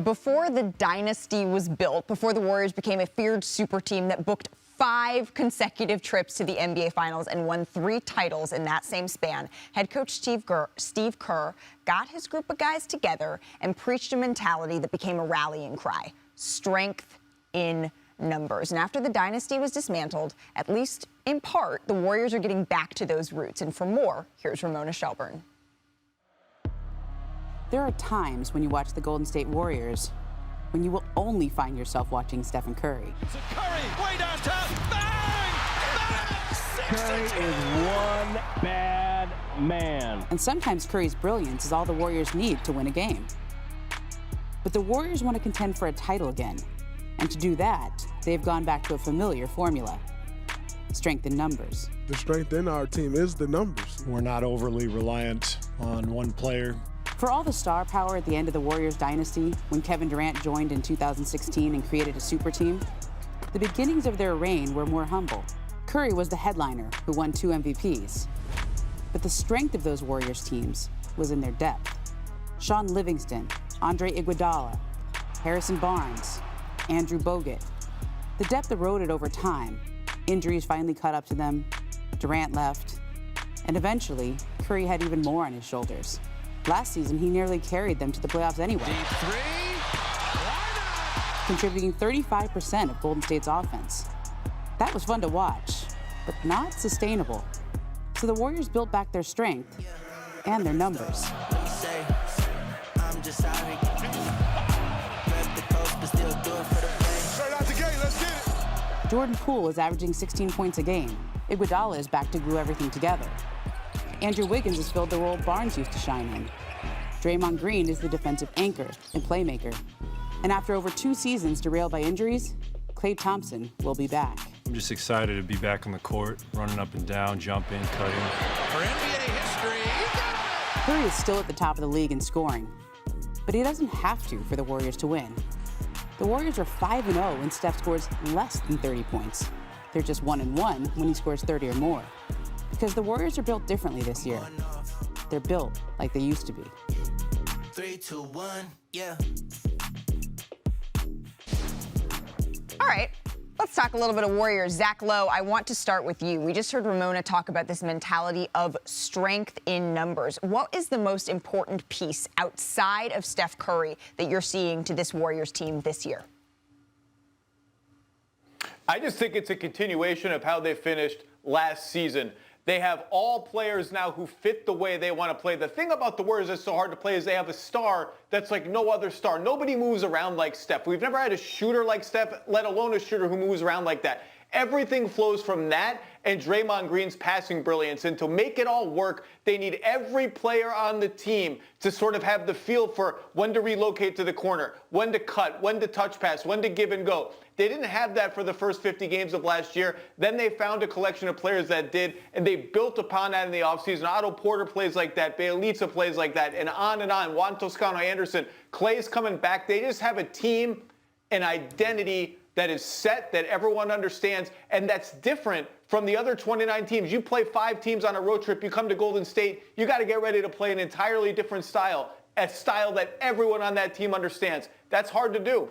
Before the dynasty was built, before the Warriors became a feared super team that booked 5 consecutive trips to the NBA Finals and won 3 titles in that same span, head coach Steve Kerr got his group of guys together and preached a mentality that became a rallying cry: strength in numbers. And after the dynasty was dismantled, at least in part, the Warriors are getting back to those roots. And for more, here's Ramona Shelburne. There are times when you watch the Golden State Warriors when you will only find yourself watching Stephen Curry. So Curry, way downtown, bang! Bang! Curry is one bad man. And sometimes Curry's brilliance is all the Warriors need to win a game. But the Warriors want to contend for a title again. And to do that, they've gone back to a familiar formula: strength in numbers. The strength in our team is the numbers. We're not overly reliant on one player. For all the star power at the end of the Warriors dynasty, when Kevin Durant joined in 2016 and created a super team, the beginnings of their reign were more humble. Curry was the headliner who won 2 MVPs. But the strength of those Warriors teams was in their depth. Sean Livingston, Andre Iguodala, Harrison Barnes, Andrew Bogut. The depth eroded over time. Injuries finally caught up to them. Durant left. And eventually, Curry had even more on his shoulders. Last season, he nearly carried them to the playoffs anyway, Deep three, why not? contributing 35% of Golden State's offense. That was fun to watch, but not sustainable. So the Warriors built back their strength and their numbers. Jordan Poole is averaging 16 points a game. Iguodala is back to glue everything together. Andrew Wiggins has filled the role Barnes used to shine in. Draymond Green is the defensive anchor and playmaker. And after over 2 seasons derailed by injuries, Klay Thompson will be back. I'm just excited to be back on the court, running up and down, jumping, cutting. For NBA history, you got it! Curry is still at the top of the league in scoring, but he doesn't have to for the Warriors to win. The Warriors are 5-0 when Steph scores less than 30 points. They're just 1-1 when he scores 30 or more. Because the Warriors are built differently this year. They're built like they used to be. 3, 2, 1, yeah. All right, let's talk a little bit of Warriors. Zach Lowe, I want to start with you. We just heard Ramona talk about this mentality of strength in numbers. What is the most important piece outside of Steph Curry that you're seeing to this Warriors team this year? I just think it's a continuation of how they finished last season. They have all players now who fit the way they want to play. The thing about the Warriors that's so hard to play is they have a star that's like no other star. Nobody moves around like Steph. We've never had a shooter like Steph, let alone a shooter who moves around like that. Everything flows from that and Draymond Green's passing brilliance. And to make it all work, they need every player on the team to sort of have the feel for when to relocate to the corner, when to cut, when to touch pass, when to give and go. They didn't have that for the first 50 games of last year. Then they found a collection of players that did, and they built upon that in the offseason. Otto Porter plays like that. Bjelica plays like that, and on. Juan Toscano Anderson. Clay's coming back. They just have a team, an identity that is set, that everyone understands, and that's different from the other 29 teams. You play 5 teams on a road trip, you come to Golden State, you got to get ready to play an entirely different style, a style that everyone on that team understands. That's hard to do.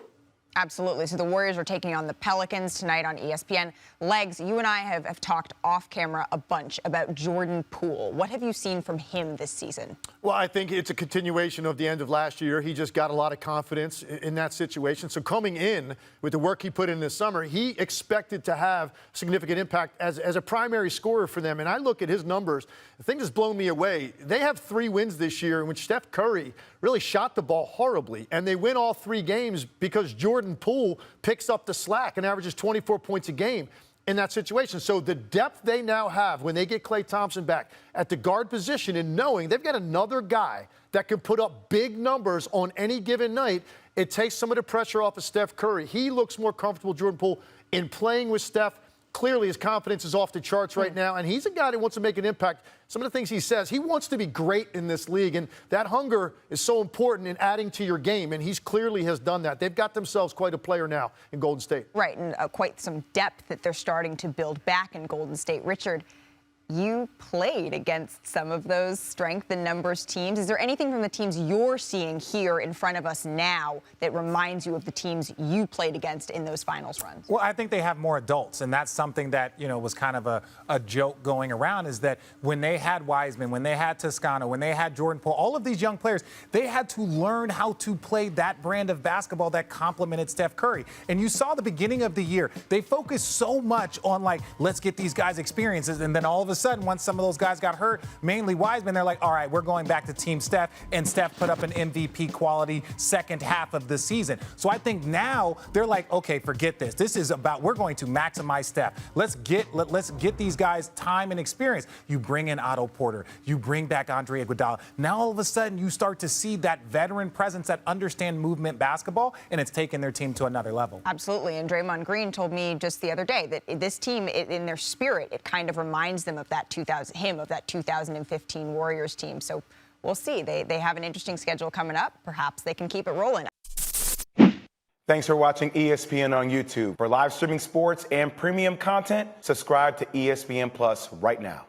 Absolutely. So the Warriors are taking on the Pelicans tonight on ESPN. Legs, you and I have talked off camera a bunch about Jordan Poole. What have you seen from him this season? Well, I think it's a continuation of the end of last year. He just got a lot of confidence in that situation. So coming in with the work he put in this summer, he expected to have significant impact as a primary scorer for them. And I look at his numbers. The thing that's blown me away. They have 3 wins this year in which Steph Curry really shot the ball horribly. And they win all 3 games because Jordan Poole picks up the slack and averages 24 points a game in that situation. So the depth they now have when they get Klay Thompson back at the guard position and knowing they've got another guy that can put up big numbers on any given night, it takes some of the pressure off of Steph Curry. He looks more comfortable, Jordan Poole, in playing with Steph. Clearly, his confidence is off the charts right now, and he's a guy that wants to make an impact. Some of the things he says, he wants to be great in this league, and that hunger is so important in adding to your game, and he's clearly has done that. They've got themselves quite a player now in Golden State. Right, and quite some depth that they're starting to build back in Golden State. Richard, you played against some of those strength and numbers teams. Is there anything from the teams you're seeing here in front of us now that reminds you of the teams you played against in those finals runs? Well, I think they have more adults, and that's something that, was kind of a joke going around, is that when they had Wiseman, when they had Toscano, when they had Jordan Poole, all of these young players, they had to learn how to play that brand of basketball that complemented Steph Curry. And you saw the beginning of the year, they focused so much on, let's get these guys experiences, and then all of a sudden, once some of those guys got hurt, mainly Wiseman, they're like, all right, we're going back to Team Steph, and Steph put up an MVP quality second half of the season. So I think now they're like, okay, forget this. This is about, we're going to maximize Steph. Let's get these guys time and experience. You bring in Otto Porter, you bring back Andre Iguodala. Now all of a sudden you start to see that veteran presence that understand movement basketball, and it's taken their team to another level. Absolutely, and Draymond Green told me just the other day that this team, in their spirit, it kind of reminds them of that 2015 Warriors team. So we'll see. They have an interesting schedule coming up. Perhaps they can keep it rolling. Thanks for watching ESPN on YouTube. For live streaming sports and premium content, subscribe to ESPN Plus right now.